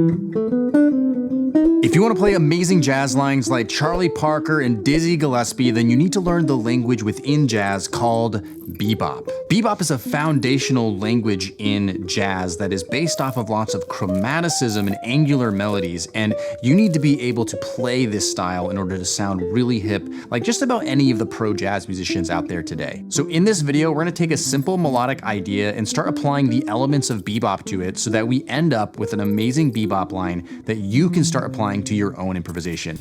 If you want to play amazing jazz lines like Charlie Parker and Dizzy Gillespie, then you need to learn the language within jazz called bebop. Bebop is a foundational language in jazz that is based off of lots of chromaticism and angular melodies, and you need to be able to play this style in order to sound really hip, like just about any of the pro jazz musicians out there today. So in this video, we're going to take a simple melodic idea and start applying the elements of bebop to it so that we end up with an amazing bebop line that you can start applying to your own improvisation.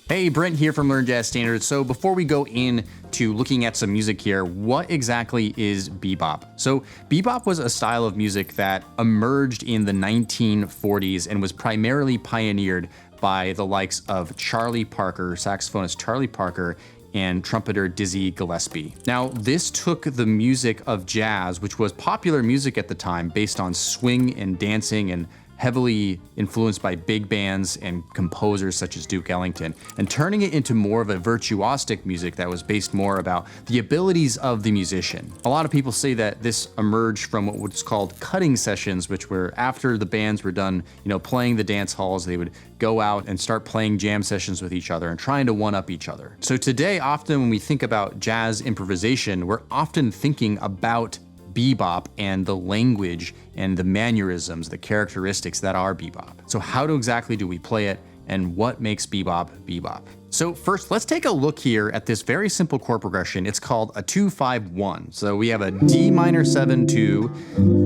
Hey, Brent here from Learn Jazz Standards. So before we go into looking at some music here, what exactly is bebop? So bebop was a style of music that emerged in the 1940s and was primarily pioneered by the likes of Charlie Parker, saxophonist Charlie Parker, and trumpeter Dizzy Gillespie. Now, this took the music of jazz, which was popular music at the time based on swing and dancing and heavily influenced by big bands and composers such as Duke Ellington, and turning it into more of a virtuosic music that was based more about the abilities of the musician. A lot of people say that this emerged from what was called cutting sessions, which were after the bands were done, playing the dance halls, they would go out and start playing jam sessions with each other and trying to one-up each other. So today, often when we think about jazz improvisation, we're often thinking about bebop and the language and the mannerisms, the characteristics that are bebop. So how exactly do we play it, and what makes bebop bebop? So first, let's take a look here at this very simple chord progression. It's called a 2-5-1. So we have a D minor 7 2,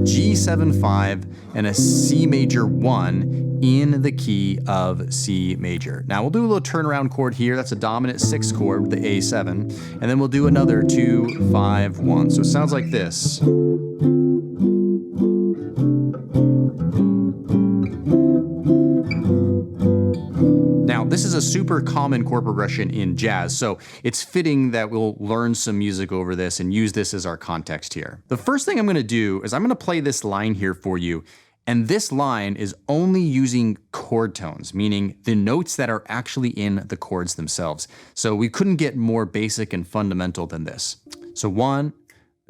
G7 5, and a C major 1 in the key of C major. Now we'll do a little turnaround chord here. That's a dominant 6 chord, the A7, and then we'll do another 2-5-1. So it sounds like this. Now, this is a super common chord progression in jazz, so it's fitting that we'll learn some music over this and use this as our context here. The first thing I'm going to do is I'm going to play this line here for you, and this line is only using chord tones, meaning the notes that are actually in the chords themselves. So we couldn't get more basic and fundamental than this. So 1,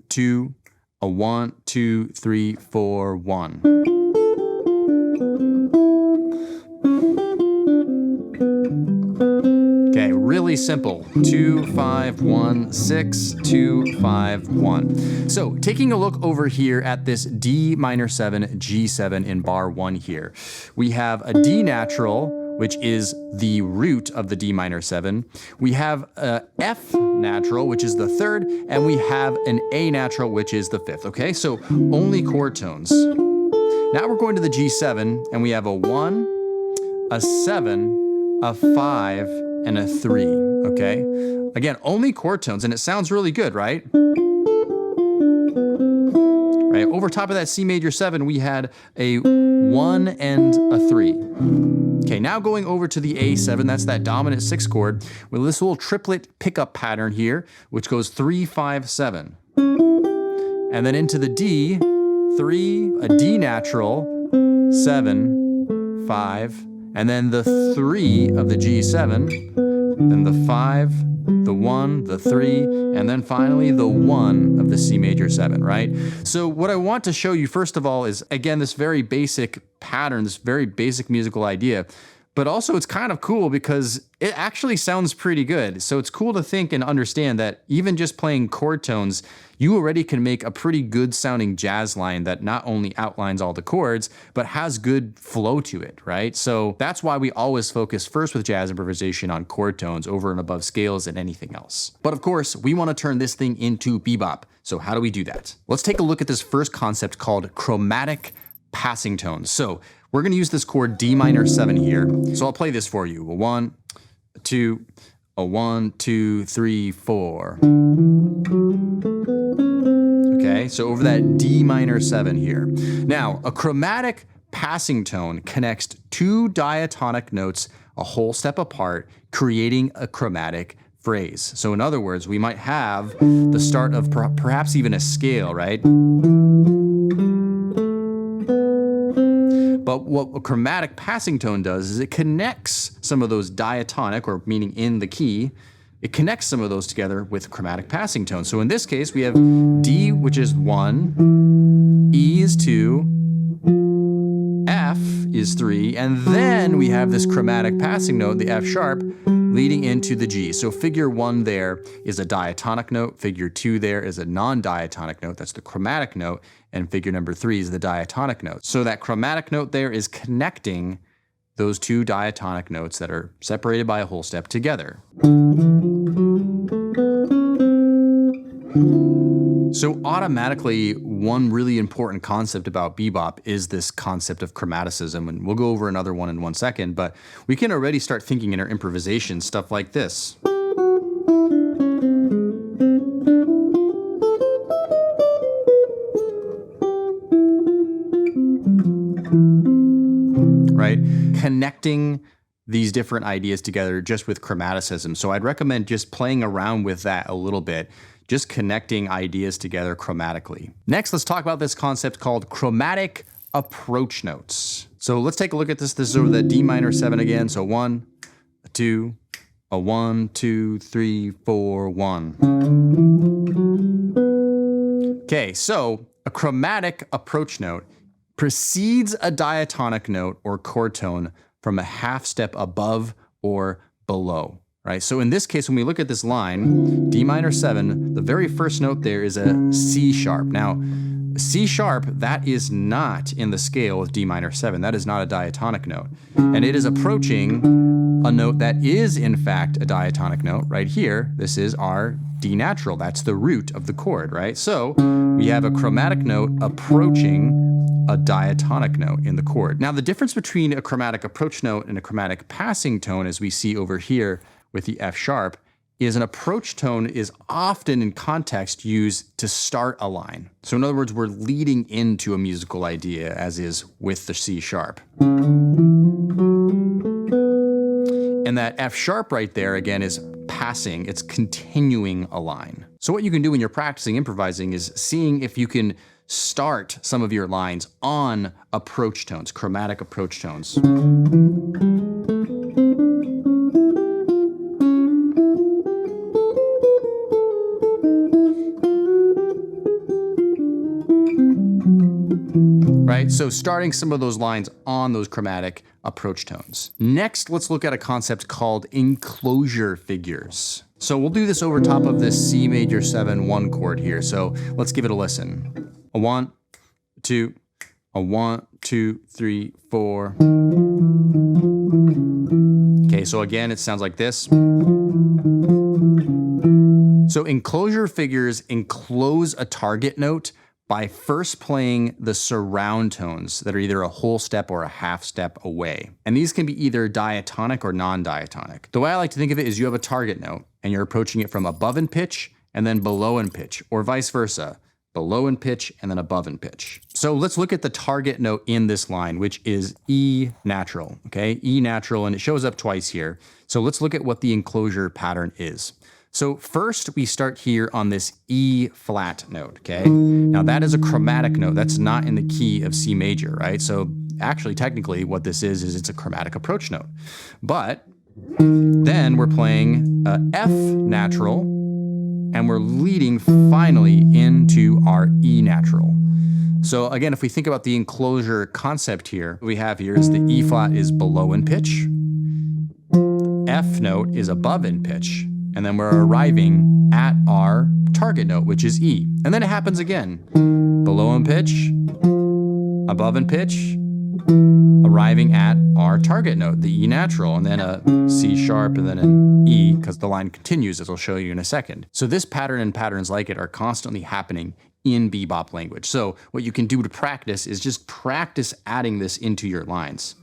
2, a 1, 2, 3, 4, 1. Okay, really simple. 2, 5, 1, 6, 2, 5, 1. So taking a look over here at this D minor 7, G7 in bar 1 here, we have a D natural, which is the root of the D minor 7. We have a F natural, which is the 3rd, and we have an A natural, which is the 5th. Okay, so only chord tones. Now we're going to the G7, and we have a 1, a 7, a 5, and a 3, okay? Again, only chord tones, and it sounds really good, right? Right, over top of that C major 7, we had a 1 and a 3. Okay, now going over to the A7, that's that dominant 6 chord, with this little triplet pickup pattern here, which goes 3, 5, 7. And then into the D, 3, a D natural, 7, 5, and then the 3 of the G7, then the 5, the 1, the 3, and then finally the 1 of the C major 7, right? So what I want to show you first of all is, again, this very basic pattern, this very basic musical idea, but also it's kind of cool because it actually sounds pretty good. So it's cool to think and understand that even just playing chord tones, you already can make a pretty good sounding jazz line that not only outlines all the chords, but has good flow to it, right? So that's why we always focus first with jazz improvisation on chord tones over and above scales and anything else. But of course, we want to turn this thing into bebop. So how do we do that? Let's take a look at this first concept called chromatic passing tones. So we're going to use this chord D minor 7 here. So I'll play this for you. A 1, a 2, a 1, 2, 3, 4. Okay, so over that D minor 7 here. Now, a chromatic passing tone connects 2 diatonic notes a whole step apart, creating a chromatic phrase. So in other words, we might have the start of perhaps even a scale, right? But what a chromatic passing tone does is it connects some of those diatonic, or meaning in the key, it connects some of those together with chromatic passing tones. So in this case, we have D, which is 1, E is 2, F is 3, and then we have this chromatic passing note, the F sharp, leading into the G. So figure 1 there is a diatonic note, figure 2 there is a non-diatonic note, that's the chromatic note, and figure number 3 is the diatonic note. So that chromatic note there is connecting those two diatonic notes that are separated by a whole step together. So automatically, one really important concept about bebop is this concept of chromaticism, and we'll go over another one in 1 second, but we can already start thinking in our improvisation stuff like this. Right? Connecting these different ideas together just with chromaticism. So I'd recommend just playing around with that a little bit, just connecting ideas together chromatically. Next, let's talk about this concept called chromatic approach notes. So let's take a look at this. This is over the D minor 7 again. So 1, a 2, a 1, 2, 3, 4, 1. Okay, so a chromatic approach note precedes a diatonic note or chord tone from a half step above or below, right? So in this case, when we look at this line, D minor 7, the very first note there is a C sharp. Now, C sharp, that is not in the scale with D minor 7. That is not a diatonic note. And it is approaching a note that is in fact a diatonic note right here. This is our D natural. That's the root of the chord, right? So we have a chromatic note approaching a diatonic note in the chord. Now the difference between a chromatic approach note and a chromatic passing tone, as we see over here with the F sharp, is an approach tone is often in context used to start a line. So in other words, we're leading into a musical idea, as is with the C sharp. And that F sharp right there, again, is passing, it's continuing a line. So what you can do when you're practicing improvising is seeing if you can start some of your lines on approach tones, chromatic approach tones. Right? So starting some of those lines on those chromatic approach tones. Next, let's look at a concept called enclosure figures. So we'll do this over top of this C major 7 1 chord here. So let's give it a listen. A 1, 2, a 1, 2, 3, 4. Okay, so again, it sounds like this. So enclosure figures enclose a target note by first playing the surround tones that are either a whole step or a half step away. And these can be either diatonic or non-diatonic. The way I like to think of it is you have a target note and you're approaching it from above in pitch and then below in pitch, or vice versa, below in pitch and then above in pitch. So let's look at the target note in this line, which is E natural, okay? E natural, and it shows up twice here. So let's look at what the enclosure pattern is. So first we start here on this E flat note, okay? Now that is a chromatic note. That's not in the key of C major, right? So actually, technically what this is it's a chromatic approach note. But then we're playing F natural, and we're leading finally into our E natural. So again, if we think about the enclosure concept here, what we have here is the E flat is below in pitch, F note is above in pitch, and then we're arriving at our target note, which is E. And then it happens again. Below in pitch, above in pitch, arriving at our target note, the E natural, and then a C sharp, and then an E, because the line continues, as I'll show you in a second. So this pattern and patterns like it are constantly happening in bebop language. So what you can do to practice is just practice adding this into your lines.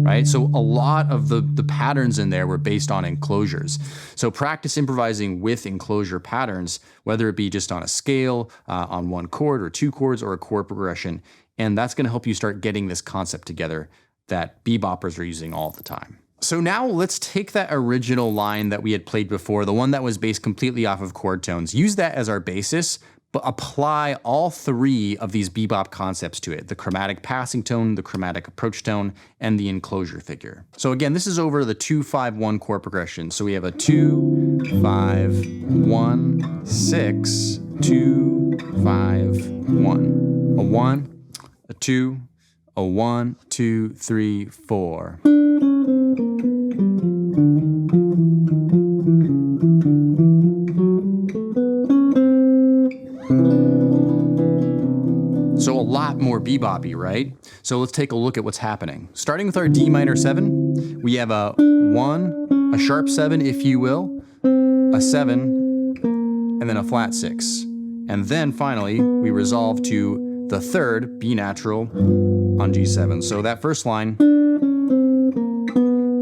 Right? So a lot of the patterns in there were based on enclosures. So practice improvising with enclosure patterns, whether it be just on a scale, on one chord or two chords, or a chord progression. And that's going to help you start getting this concept together that beboppers are using all the time. So now let's take that original line that we had played before, the one that was based completely off of chord tones, use that as our basis, but apply all three of these bebop concepts to it: the chromatic passing tone, the chromatic approach tone, and the enclosure figure. So again, this is over the 2-5-1 chord progression. So we have a 2-5-1-6, 2, 5, 1. A 1, a 2, a 1, 2, 3, 4. So a lot more bebop-y, right? So let's take a look at what's happening. Starting with our D minor 7, we have a 1, a sharp 7, if you will, a 7, and then a flat 6. And then finally, we resolve to the third B natural on G7. So that first line,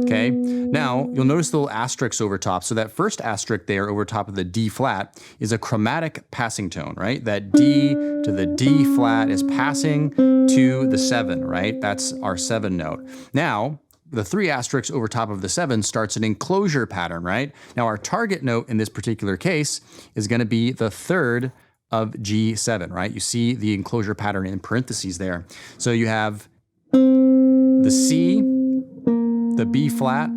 okay? Now, you'll notice the little asterisks over top. So that first asterisk there over top of the D flat is a chromatic passing tone, right? That D to the D flat is passing to the 7, right? That's our 7 note. Now, the 3 asterisks over top of the 7 starts an enclosure pattern, right? Now, our target note in this particular case is going to be the third of G7, right? You see the enclosure pattern in parentheses there. So you have the C, the B flat,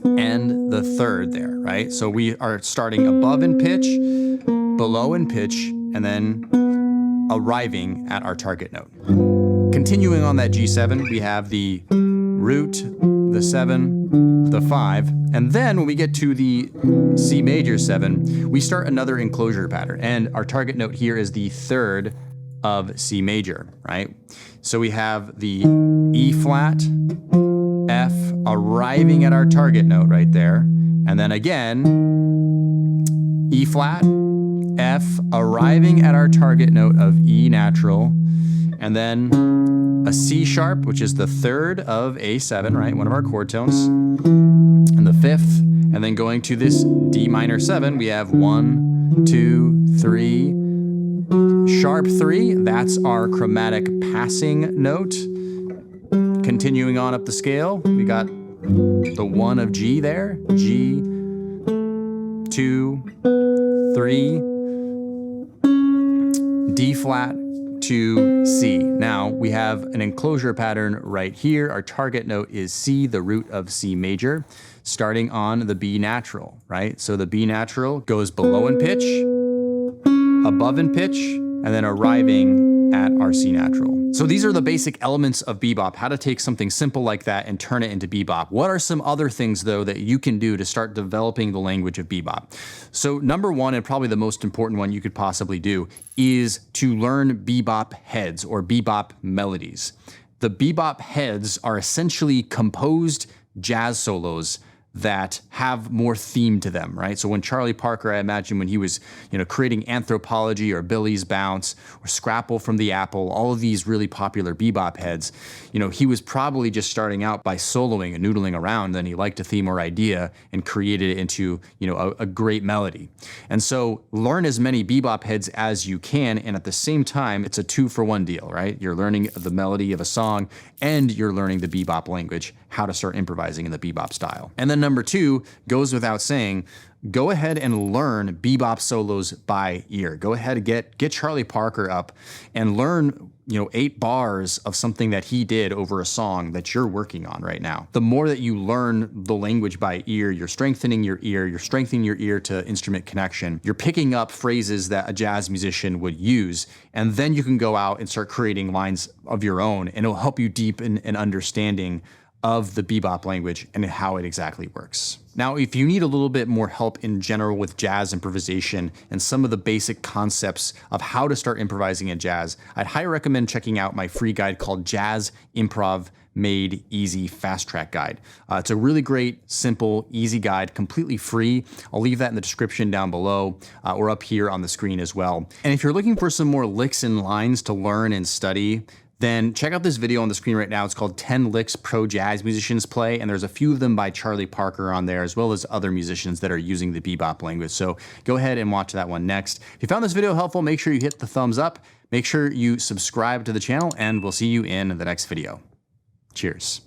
and the third there, right? So we are starting above in pitch, below in pitch, and then arriving at our target note. Continuing on that G7, we have the root, the 7, the 5, and then when we get to the C major 7, we start another enclosure pattern, and our target note here is the third of C major, right? So we have the E flat, F, arriving at our target note right there, and then again, E flat, F, arriving at our target note of E natural, and then a C sharp, which is the third of A7, right? One of our chord tones, and the fifth, and then going to this D minor 7, we have 1, 2, 3, sharp 3, that's our chromatic passing note. Continuing on up the scale, we got the 1 of G there, G, 2, 3, D flat to C. Now we have an enclosure pattern right here. Our target note is C, the root of C major, starting on the B natural, right? So the B natural goes below in pitch, above in pitch, and then arriving at our C natural. So these are the basic elements of bebop, how to take something simple like that and turn it into bebop. What are some other things though that you can do to start developing the language of bebop? So number one, and probably the most important one you could possibly do, is to learn bebop heads or bebop melodies. The bebop heads are essentially composed jazz solos that have more theme to them, right? So when Charlie Parker, I imagine when he was, creating Anthropology or Billy's Bounce or Scrapple from the Apple, all of these really popular bebop heads, he was probably just starting out by soloing and noodling around, then he liked a theme or idea and created it into, a great melody. And so learn as many bebop heads as you can, and at the same time, it's a 2-for-1 deal, right? You're learning the melody of a song and you're learning the bebop language, how to start improvising in the bebop style. And then number 2 goes without saying, go ahead and learn bebop solos by ear. Go ahead and get Charlie Parker up and learn 8 bars of something that he did over a song that you're working on right now. The more that you learn the language by ear, you're strengthening your ear to instrument connection. You're picking up phrases that a jazz musician would use, and then you can go out and start creating lines of your own, and it'll help you deepen an understanding of the bebop language and how it exactly works. Now, if you need a little bit more help in general with jazz improvisation and some of the basic concepts of how to start improvising in jazz, I'd highly recommend checking out my free guide called Jazz Improv Made Easy Fast Track Guide. It's a really great, simple, easy guide, completely free. I'll leave that in the description down below or up here on the screen as well. And if you're looking for some more licks and lines to learn and study, then check out this video on the screen right now. It's called 10 Licks Pro Jazz Musicians Play, and there's a few of them by Charlie Parker on there, as well as other musicians that are using the bebop language. So go ahead and watch that one next. If you found this video helpful, make sure you hit the thumbs up, make sure you subscribe to the channel, and we'll see you in the next video. Cheers.